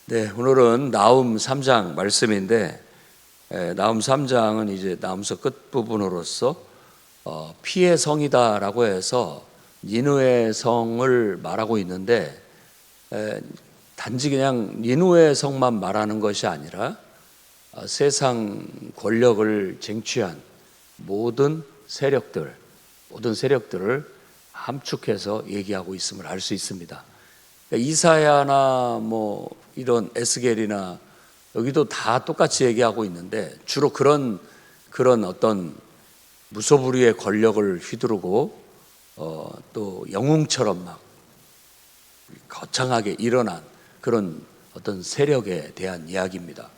네, 오늘은 나훔 3장 말씀인데 나훔 3장은 이제 나훔서 끝부분으로서 피의 성이다라고 해서 니느웨 성을 말하고 있는데 단지 그냥 니느웨 성만 말하는 것이 아니라 세상 권력을 쟁취한 모든 세력들을 함축해서 얘기하고 있음을 알 수 있습니다. 이사야나 뭐 이런 에스겔이나 여기도 다 똑같이 얘기하고 있는데 주로 그런 어떤 무소불위의 권력을 휘두르고 또 영웅처럼 막 거창하게 일어난 그런 어떤 세력에 대한 이야기입니다.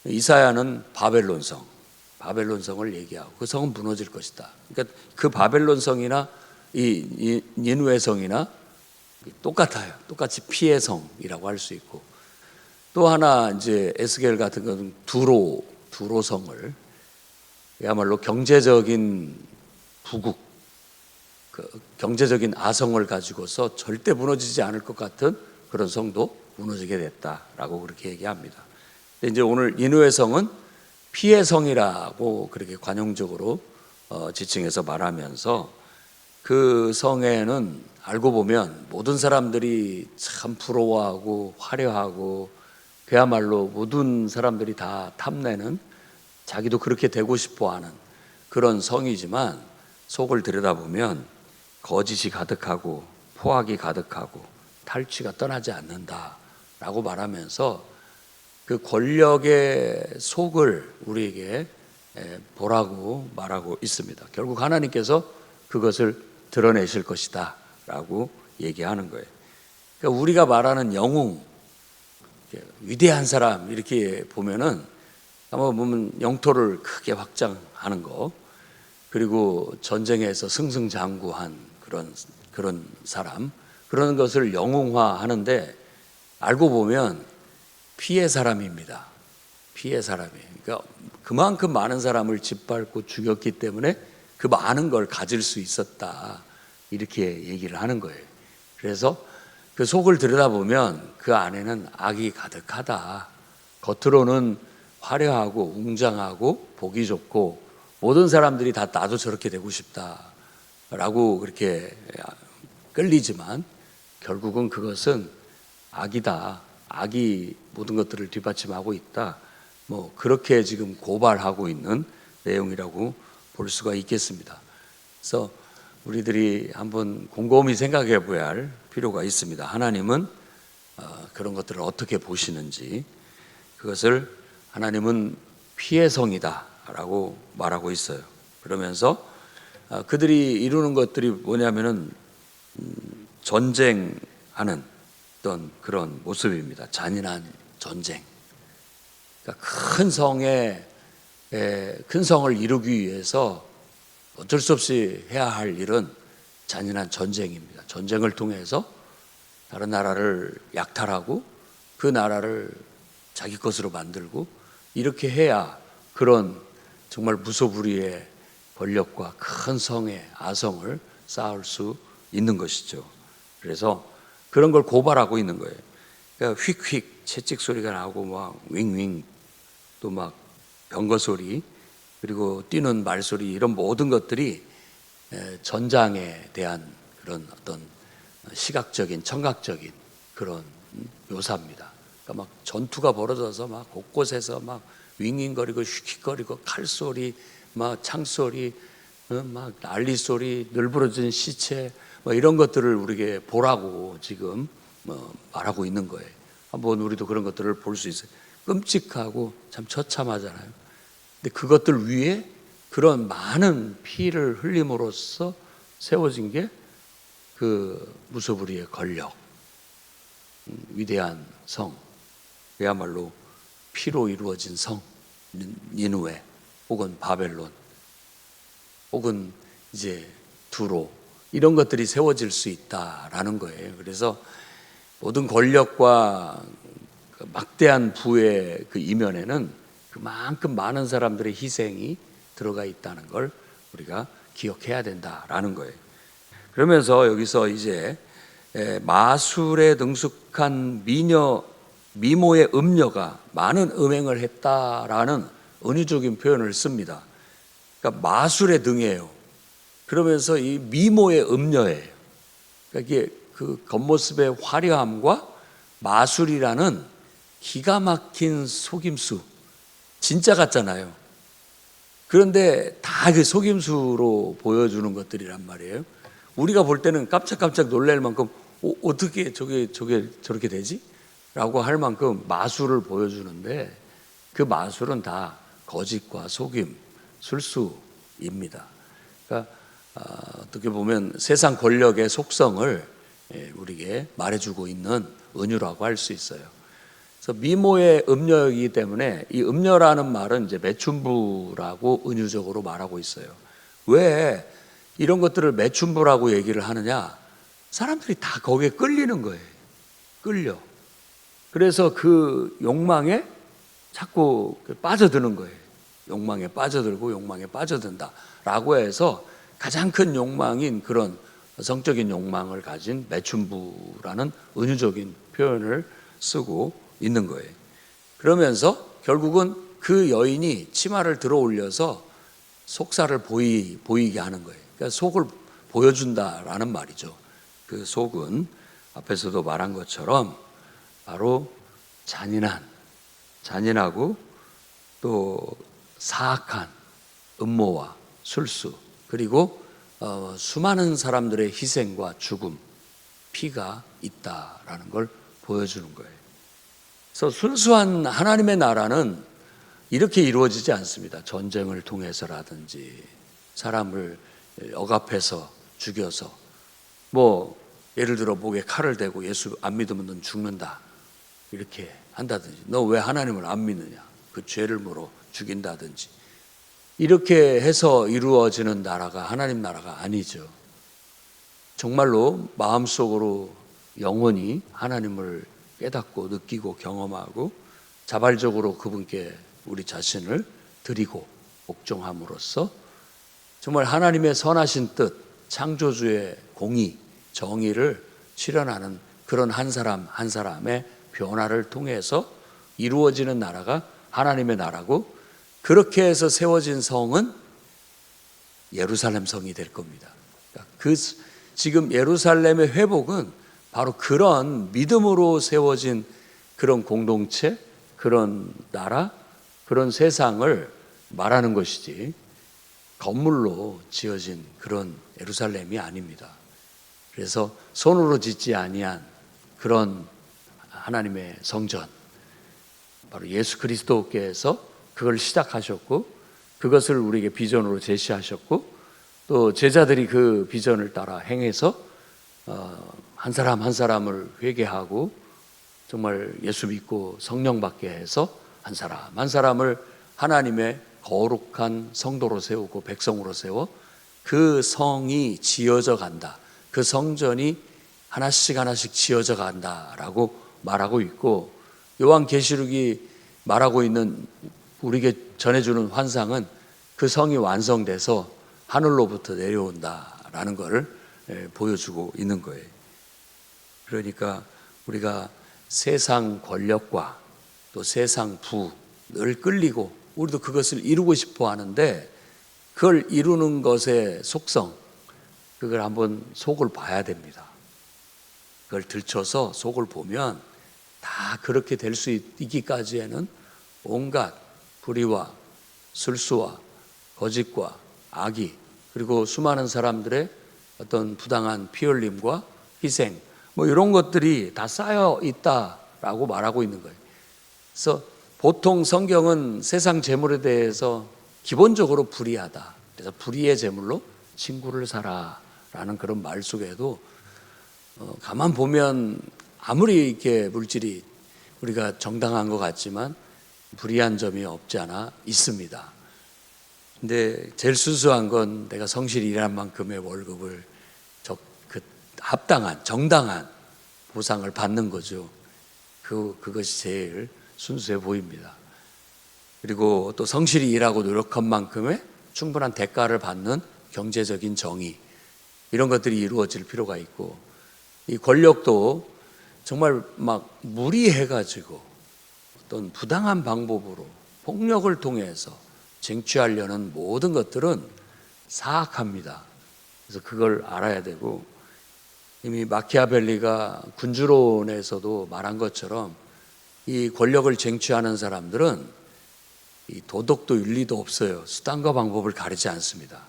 이사야는 바벨론성을 얘기하고 그 성은 무너질 것이다. 그러니까 그 바벨론성이나 이 니느웨 성이나 똑같아요. 똑같이 피의 성이라고 할 수 있고, 또 하나 이제 에스겔 같은 것은 두로성을 그야말로 경제적인 부국, 경제적인 아성을 가지고서 절대 무너지지 않을 것 같은 그런 성도 무너지게 됐다라고 그렇게 얘기합니다. 근데 이제 오늘 니느웨 성은 피의 성이라고 그렇게 관용적으로 지칭해서 말하면서 그 성에는 알고 보면 모든 사람들이 참 부러워하고 화려하고 그야말로 모든 사람들이 다 탐내는, 자기도 그렇게 되고 싶어하는 그런 성이지만 속을 들여다보면 거짓이 가득하고 포악이 가득하고 탈취가 떠나지 않는다라고 말하면서 그 권력의 속을 우리에게 보라고 말하고 있습니다. 결국 하나님께서 그것을 드러내실 것이다 라고 얘기하는 거예요. 그러니까 우리가 말하는 영웅, 위대한 사람 이렇게 보면은 한번 보면 영토를 크게 확장하는 거, 그리고 전쟁에서 승승장구한 그런 사람, 그런 것을 영웅화하는데 알고 보면 피의 사람입니다. 피의 사람이에요. 그러니까 그만큼 많은 사람을 짓밟고 죽였기 때문에 그 많은 걸 가질 수 있었다, 이렇게 얘기를 하는 거예요. 그래서 그 속을 들여다보면 그 안에는 악이 가득하다. 겉으로는 화려하고 웅장하고 보기 좋고 모든 사람들이 다 나도 저렇게 되고 싶다라고 그렇게 끌리지만 결국은 그것은 악이다. 악이 모든 것들을 뒷받침하고 있다. 뭐 그렇게 지금 고발하고 있는 내용이라고 볼 수가 있겠습니다. 그래서 우리들이 한번 곰곰이 생각해 봐야 할 필요가 있습니다. 하나님은 그런 것들을 어떻게 보시는지, 그것을 하나님은 피의 성이다 라고 말하고 있어요. 그러면서 그들이 이루는 것들이 뭐냐면은 전쟁하는 어떤 그런 모습입니다. 잔인한 전쟁. 그러니까 큰 성을 이루기 위해서 어쩔 수 없이 해야 할 일은 잔인한 전쟁입니다. 전쟁을 통해서 다른 나라를 약탈하고 그 나라를 자기 것으로 만들고 이렇게 해야 그런 정말 무소불위의 권력과 큰 성의 아성을 쌓을 수 있는 것이죠. 그래서 그런 걸 고발하고 있는 거예요. 그러니까 휙휙 채찍 소리가 나고 막 윙윙 또 막 병거 소리, 그리고 뛰는 말소리, 이런 모든 것들이 전장에 대한 그런 어떤 시각적인 청각적인 그런 묘사입니다. 그러니까 막 전투가 벌어져서 막 곳곳에서 막 윙윙거리고 휙휙거리고 칼소리, 막 창소리, 막 난리 소리, 널브러진 시체, 뭐 이런 것들을 우리에게 보라고 지금 말하고 있는 거예요. 한번 우리도 그런 것들을 볼 수 있어요. 끔찍하고 참 처참하잖아요. 근데 그것들 위에 그런 많은 피를 흘림으로써 세워진 게 그 무소불위의 권력, 위대한 성, 그야말로 피로 이루어진 성, 니느웨 혹은 바벨론 혹은 이제 두로, 이런 것들이 세워질 수 있다라는 거예요. 그래서 모든 권력과 막대한 부의 그 이면에는 그만큼 많은 사람들의 희생이 들어가 있다는 걸 우리가 기억해야 된다라는 거예요. 그러면서 여기서 이제 마술에 능숙한 미녀 미모의 음녀가 많은 음행을 했다라는 은유적인 표현을 씁니다. 그러니까 마술의 등이에요. 그러면서 이 미모의 음녀예요. 그러니까 이게 그 겉모습의 화려함과 마술이라는 기가 막힌 속임수, 진짜 같잖아요. 그런데 다 그 속임수로 보여주는 것들이란 말이에요. 우리가 볼 때는 깜짝깜짝 놀랄 만큼 어떻게 저게 저렇게 되지? 라고 할 만큼 마술을 보여주는데 그 마술은 다 거짓과 속임, 술수입니다. 그러니까 어떻게 보면 세상 권력의 속성을 우리에게 말해주고 있는 은유라고 할 수 있어요. 그래서 미모의 음녀이기 때문에 이 음녀라는 말은 이제 매춘부라고 은유적으로 말하고 있어요. 왜 이런 것들을 매춘부라고 얘기를 하느냐? 사람들이 다 거기에 끌리는 거예요. 끌려. 그래서 그 욕망에 자꾸 빠져드는 거예요. 욕망에 빠져들고 욕망에 빠져든다 라고 해서 가장 큰 욕망인 그런 성적인 욕망을 가진 매춘부라는 은유적인 표현을 쓰고 있는 거예요. 그러면서 결국은 그 여인이 치마를 들어 올려서 속살을 보이게 하는 거예요. 그러니까 속을 보여준다라는 말이죠. 그 속은 앞에서도 말한 것처럼 바로 잔인하고 또 사악한 음모와 술수, 그리고 수많은 사람들의 희생과 죽음, 피가 있다라는 걸 보여주는 거예요. 그래서 순수한 하나님의 나라는 이렇게 이루어지지 않습니다. 전쟁을 통해서라든지 사람을 억압해서 죽여서 뭐 예를 들어 목에 칼을 대고 예수 안 믿으면 넌 죽는다 이렇게 한다든지, 너 왜 하나님을 안 믿느냐 그 죄를 물어 죽인다든지, 이렇게 해서 이루어지는 나라가 하나님 나라가 아니죠. 정말로 마음속으로 영원히 하나님을 깨닫고 느끼고 경험하고 자발적으로 그분께 우리 자신을 드리고 복종함으로써 정말 하나님의 선하신 뜻, 창조주의 공의, 정의를 실현하는 그런 한 사람 한 사람의 변화를 통해서 이루어지는 나라가 하나님의 나라고, 그렇게 해서 세워진 성은 예루살렘 성이 될 겁니다. 그 지금 예루살렘의 회복은 바로 그런 믿음으로 세워진 그런 공동체, 그런 나라, 그런 세상을 말하는 것이지 건물로 지어진 그런 예루살렘이 아닙니다. 그래서 손으로 짓지 아니한 그런 하나님의 성전, 바로 예수 그리스도께서 그걸 시작하셨고 그것을 우리에게 비전으로 제시하셨고 또 제자들이 그 비전을 따라 행해서 한 사람 한 사람을 회개하고 정말 예수 믿고 성령 받게 해서 한 사람 한 사람을 하나님의 거룩한 성도로 세우고 백성으로 세워 그 성이 지어져 간다, 그 성전이 하나씩 하나씩 지어져 간다라고 말하고 있고, 요한계시록이 말하고 있는 우리에게 전해주는 환상은 그 성이 완성돼서 하늘로부터 내려온다라는 것을 보여주고 있는 거예요. 그러니까 우리가 세상 권력과 또 세상 부를 끌리고 우리도 그것을 이루고 싶어 하는데, 그걸 이루는 것의 속성, 그걸 한번 속을 봐야 됩니다. 그걸 들춰서 속을 보면 다 그렇게 될 수 있기까지에는 온갖 불의와 술수와 거짓과 악의, 그리고 수많은 사람들의 어떤 부당한 피 흘림과 희생, 뭐 이런 것들이 다 쌓여 있다라고 말하고 있는 거예요. 그래서 보통 성경은 세상 재물에 대해서 기본적으로 불의하다, 그래서 불의의 재물로 친구를 사라라는 그런 말 속에도 가만 보면 아무리 이렇게 물질이 우리가 정당한 것 같지만 불의한 점이 없지 않아 있습니다. 근데 제일 순수한 건 내가 성실히 일한 만큼의 월급을 합당한 정당한 보상을 받는 거죠. 그것이 제일 순수해 보입니다. 그리고 또 성실히 일하고 노력한 만큼의 충분한 대가를 받는 경제적인 정의, 이런 것들이 이루어질 필요가 있고, 이 권력도 정말 막 무리해가지고 어떤 부당한 방법으로 폭력을 통해서 쟁취하려는 모든 것들은 사악합니다. 그래서 그걸 알아야 되고, 이미 마키아벨리가 군주론에서도 말한 것처럼 이 권력을 쟁취하는 사람들은 이 도덕도 윤리도 없어요. 수단과 방법을 가리지 않습니다.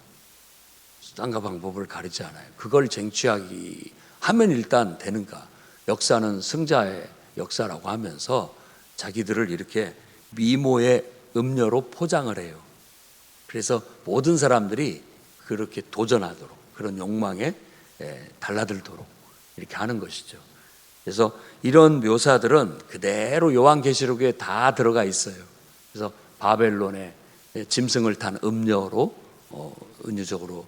수단과 방법을 가리지 않아요. 그걸 쟁취하기 하면 일단 되는가? 역사는 승자의 역사라고 하면서 자기들을 이렇게 미모의 음료로 포장을 해요. 그래서 모든 사람들이 그렇게 도전하도록, 그런 욕망에 달라들도록 이렇게 하는 것이죠. 그래서 이런 묘사들은 그대로 요한계시록에 다 들어가 있어요. 그래서 바벨론의 짐승을 탄 음녀로 은유적으로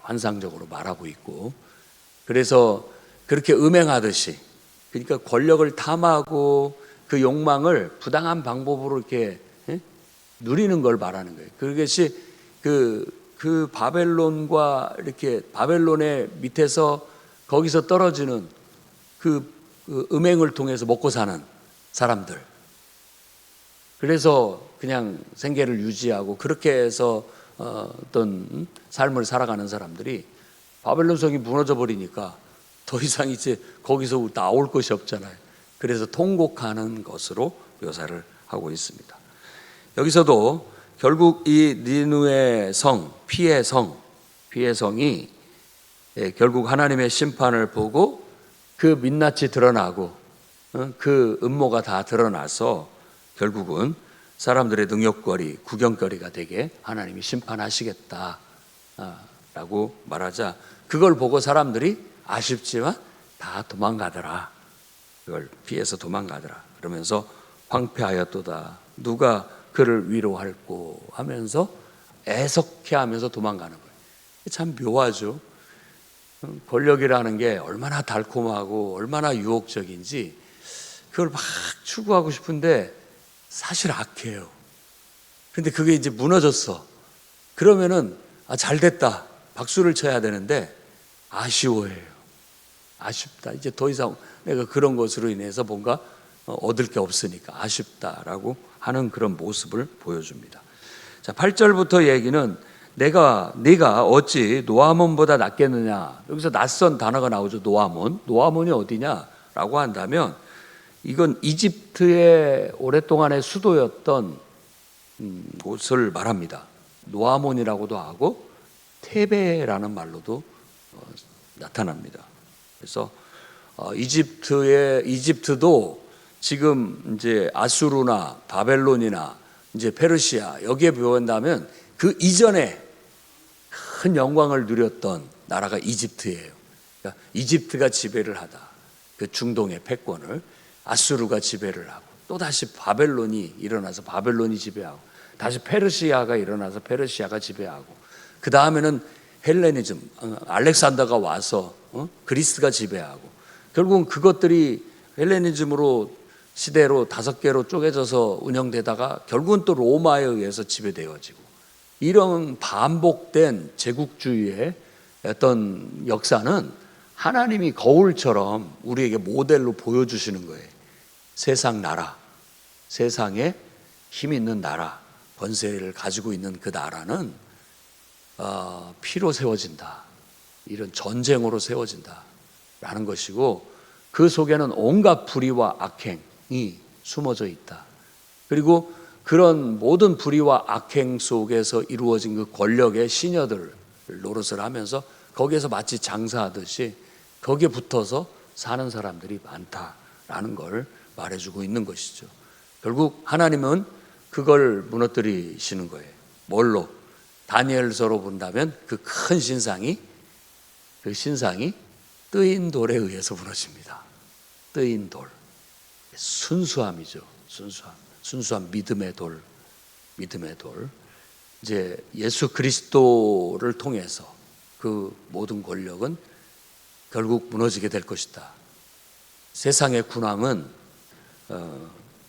환상적으로 말하고 있고, 그래서 그렇게 음행하듯이, 그러니까 권력을 탐하고 그 욕망을 부당한 방법으로 이렇게 누리는 걸 말하는 거예요. 그것이 그 바벨론과 이렇게 바벨론의 밑에서 거기서 떨어지는 그 음행을 통해서 먹고 사는 사람들. 그래서 그냥 생계를 유지하고 그렇게 해서 어떤 삶을 살아가는 사람들이 바벨론 성이 무너져 버리니까 더 이상 이제 거기서 나올 것이 없잖아요. 그래서 통곡하는 것으로 묘사를 하고 있습니다. 여기서도 결국 이 니느웨 성, 피의 성이 결국 하나님의 심판을 보고 그 민낯이 드러나고 그 음모가 다 드러나서 결국은 사람들의 능욕거리, 구경거리가 되게 하나님이 심판하시겠다라고 말하자, 그걸 보고 사람들이 아쉽지만 다 도망가더라. 그걸 피해서 도망가더라. 그러면서 황폐하였도다. 누가 그를 위로할꼬 하면서 애석해하면서 도망가는 거예요. 참 묘하죠. 권력이라는 게 얼마나 달콤하고 얼마나 유혹적인지 그걸 막 추구하고 싶은데 사실 악해요. 근데 그게 이제 무너졌어. 그러면은 잘 됐다 박수를 쳐야 되는데 아쉬워해요. 아쉽다. 이제 더 이상 내가 그런 것으로 인해서 뭔가 얻을 게 없으니까 아쉽다라고 하는 그런 모습을 보여줍니다. 자, 8절부터 얘기는 네가 어찌 노아몬보다 낫겠느냐. 여기서 낯선 단어가 나오죠. 노아몬이 어디냐라고 한다면 이건 이집트의 오랫동안의 수도였던 곳을 말합니다. 노아몬이라고도 하고 테베라는 말로도 나타납니다. 그래서 이집트도 지금 이제 아수르나 바벨론이나 이제 페르시아 여기에 비한다면 그 이전에 큰 영광을 누렸던 나라가 이집트예요. 그러니까 이집트가 지배를 하다 그 중동의 패권을 아수르가 지배를 하고, 또 다시 바벨론이 일어나서 바벨론이 지배하고, 다시 페르시아가 일어나서 페르시아가 지배하고, 그 다음에는 헬레니즘 알렉산더가 와서 그리스가 지배하고, 결국은 그것들이 헬레니즘으로 시대로 5개로 쪼개져서 운영되다가 결국은 또 로마에 의해서 지배되어지고, 이런 반복된 제국주의의 어떤 역사는 하나님이 거울처럼 우리에게 모델로 보여주시는 거예요. 세상 나라, 세상에 힘 있는 나라, 권세를 가지고 있는 그 나라는 피로 세워진다. 이런 전쟁으로 세워진다라는 것이고, 그 속에는 온갖 불의와 악행이 숨어져 있다. 그리고 그런 모든 불의와 악행 속에서 이루어진 그 권력의 시녀들 노릇을 하면서 거기에서 마치 장사하듯이 거기에 붙어서 사는 사람들이 많다라는 걸 말해주고 있는 것이죠. 결국 하나님은 그걸 무너뜨리시는 거예요. 뭘로? 다니엘서로 본다면 그 큰 신상이, 그 신상이 뜨인 돌에 의해서 무너집니다. 뜨인 돌. 순수함이죠. 순수한 믿음의 돌. 이제 예수 그리스도를 통해서 그 모든 권력은 결국 무너지게 될 것이다. 세상의 군왕은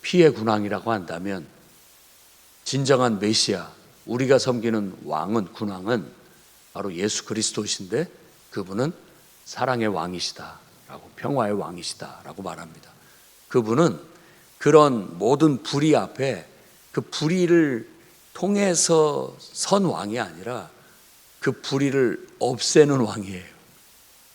피의 군왕이라고 한다면 진정한 메시아, 우리가 섬기는 군왕은 바로 예수 그리스도이신데 그분은 사랑의 왕이시다. 라고, 평화의 왕이시다라고 말합니다. 그분은 그런 모든 불의 앞에 그 불의를 통해서 선 왕이 아니라 그 불의를 없애는 왕이에요.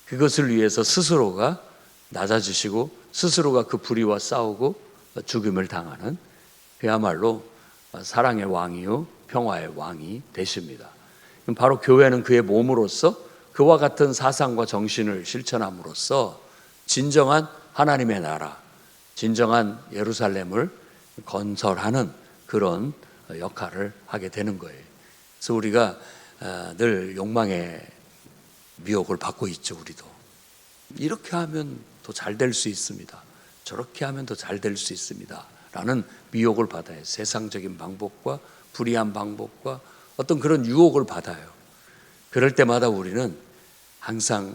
그것을 위해서 스스로가 낮아지시고 스스로가 그 불의와 싸우고 죽임을 당하는, 그야말로 사랑의 왕이요 평화의 왕이 되십니다. 바로 교회는 그의 몸으로서 그와 같은 사상과 정신을 실천함으로써 진정한 하나님의 나라, 진정한 예루살렘을 건설하는 그런 역할을 하게 되는 거예요. 그래서 우리가 늘 욕망의 미혹을 받고 있죠. 우리도 이렇게 하면 더 잘 될 수 있습니다, 저렇게 하면 더 잘 될 수 있습니다 라는 미혹을 받아요. 세상적인 방법과 불의한 방법과 어떤 그런 유혹을 받아요. 그럴 때마다 우리는 항상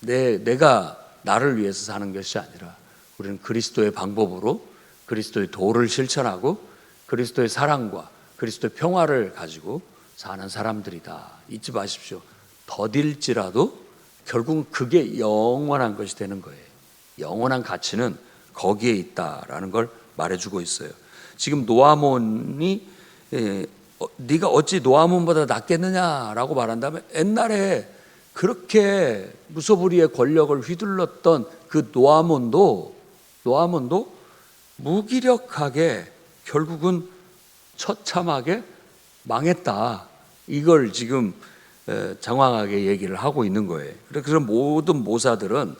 내가 나를 위해서 사는 것이 아니라 우리는 그리스도의 방법으로 그리스도의 도를 실천하고 그리스도의 사랑과 그리스도의 평화를 가지고 사는 사람들이다. 잊지 마십시오. 더딜지라도 결국은 그게 영원한 것이 되는 거예요. 영원한 가치는 거기에 있다라는 걸 말해주고 있어요. 지금 노아몬이 네가 어찌 노아몬보다 낫겠느냐라고 말한다면, 옛날에 그렇게 무소불위의 권력을 휘둘렀던 그 노아몬도 무기력하게 결국은 처참하게 망했다. 이걸 지금 장황하게 얘기를 하고 있는 거예요. 그래서 모든 모사들은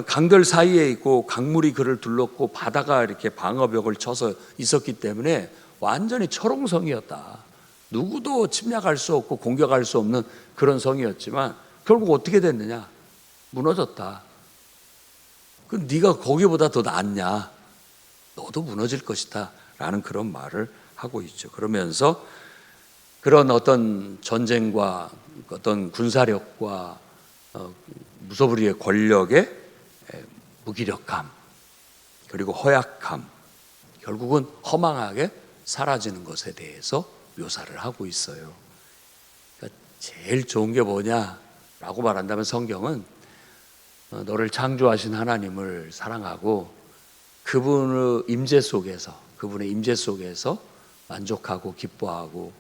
강들 사이에 있고 강물이 그를 둘렀고 바다가 이렇게 방어벽을 쳐서 있었기 때문에 완전히 철옹성이었다. 누구도 침략할 수 없고 공격할 수 없는 그런 성이었지만 결국 어떻게 됐느냐? 무너졌다. 그럼 네가 거기보다 더 낫냐? 너도 무너질 것이다 라는 그런 말을 하고 있죠. 그러면서 그런 어떤 전쟁과 어떤 군사력과 무소불위의 권력의 무기력함, 그리고 허약함, 결국은 허망하게 사라지는 것에 대해서 묘사를 하고 있어요. 그러니까 제일 좋은 게 뭐냐라고 말한다면, 성경은 너를 창조하신 하나님을 사랑하고 그분의 임재 속에서 만족하고 기뻐하고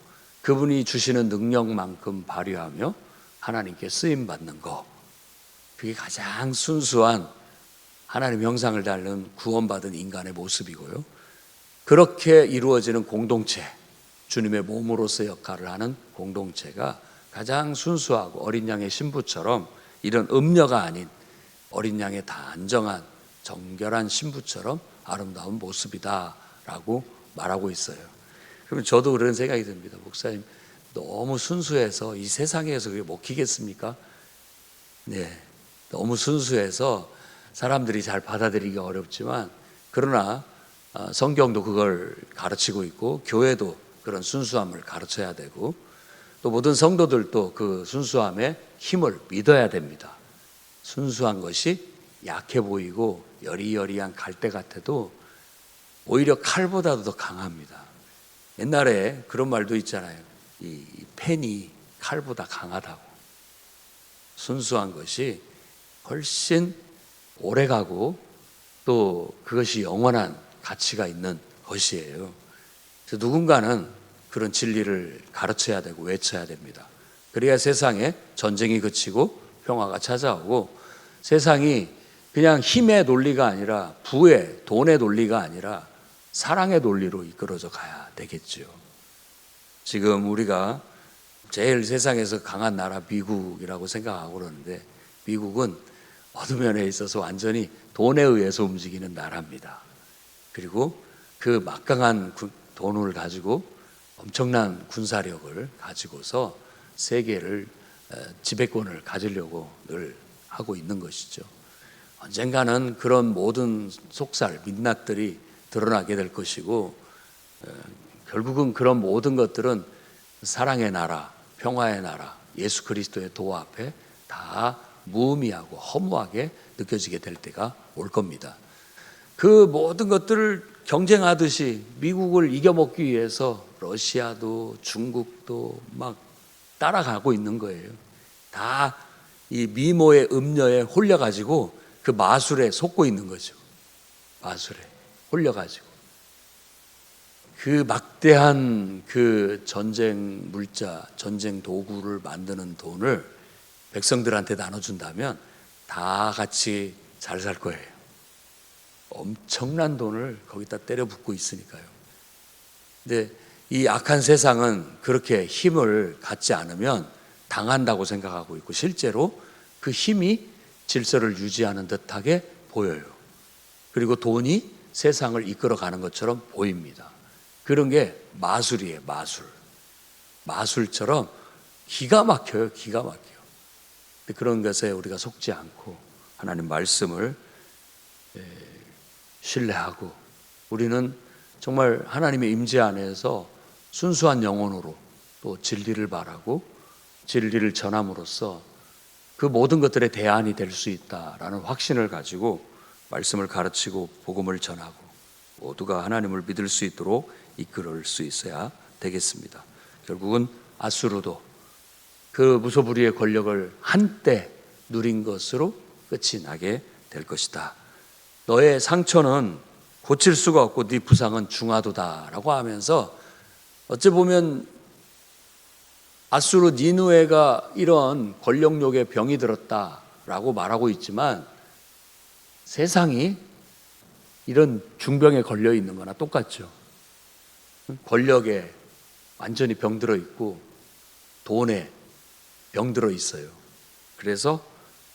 그분이 주시는 능력만큼 발휘하며 하나님께 쓰임 받는 것, 그게 가장 순수한 하나님 형상을 닮은 구원받은 인간의 모습이고요. 그렇게 이루어지는 공동체, 주님의 몸으로서 역할을 하는 공동체가 가장 순수하고 어린 양의 신부처럼, 이런 음녀가 아닌 어린 양의 단정한 정결한 신부처럼 아름다운 모습이다라고 말하고 있어요. 그러면 저도 그런 생각이 듭니다. 목사님, 너무 순수해서 이 세상에서 그게 먹히겠습니까? 네, 너무 순수해서 사람들이 잘 받아들이기가 어렵지만, 그러나 성경도 그걸 가르치고 있고 교회도 그런 순수함을 가르쳐야 되고, 또 모든 성도들도 그 순수함의 힘을 믿어야 됩니다. 순수한 것이 약해 보이고 여리여리한 갈대 같아도 오히려 칼보다도 더 강합니다. 옛날에 그런 말도 있잖아요. 이 펜이 칼보다 강하다고. 순수한 것이 훨씬 오래가고 또 그것이 영원한 가치가 있는 것이에요. 그래서 누군가는 그런 진리를 가르쳐야 되고 외쳐야 됩니다. 그래야 세상에 전쟁이 그치고 평화가 찾아오고, 세상이 그냥 힘의 논리가 아니라 부의, 돈의 논리가 아니라 사랑의 논리로 이끌어져 가야 되겠죠. 지금 우리가 제일 세상에서 강한 나라 미국이라고 생각하고 그러는데, 미국은 어느 면에 있어서 완전히 돈에 의해서 움직이는 나라입니다. 그리고 그 막강한 돈을 가지고 엄청난 군사력을 가지고서 세계를 지배권을 가지려고 늘 하고 있는 것이죠. 언젠가는 그런 모든 속살, 민낯들이 드러나게 될 것이고, 결국은 그런 모든 것들은 사랑의 나라, 평화의 나라, 예수 그리스도의 도 앞에 다 무의미하고 허무하게 느껴지게 될 때가 올 겁니다. 그 모든 것들을 경쟁하듯이 미국을 이겨먹기 위해서 러시아도 중국도 막 따라가고 있는 거예요. 다 이 미모의 음녀에 홀려가지고 그 마술에 속고 있는 거죠. 마술에 홀려가지고 그 막대한 그 전쟁 물자, 전쟁 도구를 만드는 돈을 백성들한테 나눠준다면 다 같이 잘 살 거예요. 엄청난 돈을 거기다 때려 붓고 있으니까요. 근데 이 악한 세상은 그렇게 힘을 갖지 않으면 당한다고 생각하고 있고, 실제로 그 힘이 질서를 유지하는 듯하게 보여요. 그리고 돈이 세상을 이끌어가는 것처럼 보입니다. 그런 게 마술이에요. 마술처럼 기가 막혀요. 기가 막혀요. 그런 것에 우리가 속지 않고 하나님 말씀을 신뢰하고, 우리는 정말 하나님의 임재 안에서 순수한 영혼으로 또 진리를 바라고 진리를 전함으로써 그 모든 것들의 대안이 될 수 있다라는 확신을 가지고 말씀을 가르치고 복음을 전하고 모두가 하나님을 믿을 수 있도록 이끌을 수 있어야 되겠습니다. 결국은 아수르도 그 무소불위의 권력을 한때 누린 것으로 끝이 나게 될 것이다. 너의 상처는 고칠 수가 없고 네 부상은 중하도다라고 하면서, 어찌 보면 아수르 니느웨가 이런 권력욕에 병이 들었다라고 말하고 있지만 세상이 이런 중병에 걸려 있는 거나 똑같죠. 권력에 완전히 병들어 있고 돈에 병들어 있어요. 그래서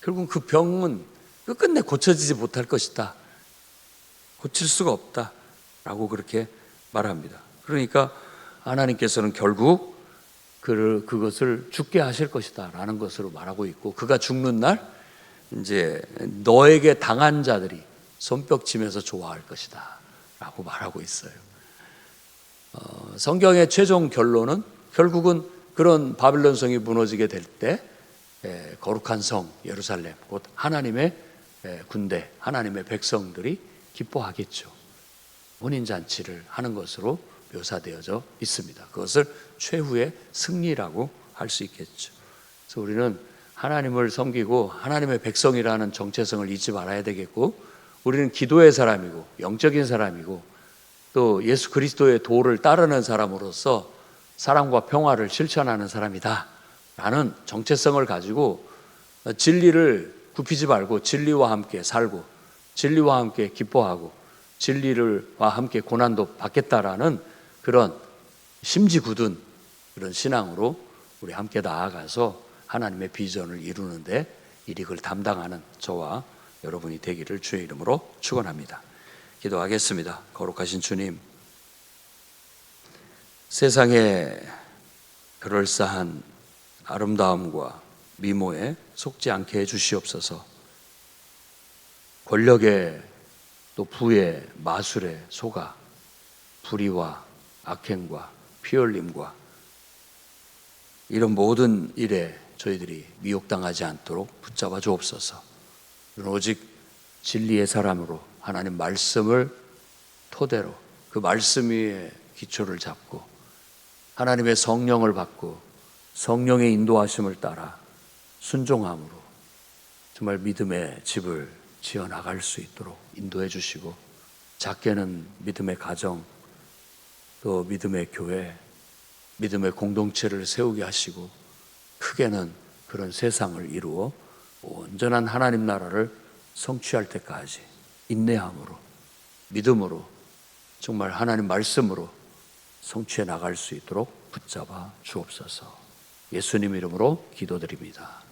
결국 그 병은 끝끝내 고쳐지지 못할 것이다. 고칠 수가 없다라고 그렇게 말합니다. 그러니까 하나님께서는 결국 그것을 죽게 하실 것이다 라는 것으로 말하고 있고, 그가 죽는 날 이제 너에게 당한 자들이 손뼉치면서 좋아할 것이다 라고 말하고 있어요. 성경의 최종 결론은 결국은 그런 바빌론 성이 무너지게 될 때 거룩한 성 예루살렘, 곧 하나님의 군대, 하나님의 백성들이 기뻐하겠죠. 혼인잔치를 하는 것으로 묘사되어져 있습니다. 그것을 최후의 승리라고 할 수 있겠죠. 그래서 우리는 하나님을 섬기고 하나님의 백성이라는 정체성을 잊지 말아야 되겠고, 우리는 기도의 사람이고 영적인 사람이고 또 예수 그리스도의 도를 따르는 사람으로서 사랑과 평화를 실천하는 사람이다 라는 정체성을 가지고 진리를 굽히지 말고 진리와 함께 살고 진리와 함께 기뻐하고 진리와 함께 고난도 받겠다라는 그런 심지 굳은 그런 신앙으로 우리 함께 나아가서 하나님의 비전을 이루는데 일익을 담당하는 저와 여러분이 되기를 주의 이름으로 축원합니다. 기도하겠습니다. 거룩하신 주님, 세상의 그럴싸한 아름다움과 미모에 속지 않게 해주시옵소서. 권력에 또 부의 마술에 속아 불의와 악행과 피흘림과 이런 모든 일에 저희들이 미혹당하지 않도록 붙잡아 주옵소서. 오직 진리의 사람으로 하나님 말씀을 토대로 그 말씀 위에 기초를 잡고 하나님의 성령을 받고 성령의 인도하심을 따라 순종함으로 정말 믿음의 집을 지어나갈 수 있도록 인도해 주시고, 작게는 믿음의 가정, 또 믿음의 교회, 믿음의 공동체를 세우게 하시고, 크게는 그런 세상을 이루어 온전한 하나님 나라를 성취할 때까지 인내함으로 믿음으로 정말 하나님 말씀으로 성취해 나갈 수 있도록 붙잡아 주옵소서. 예수님 이름으로 기도드립니다.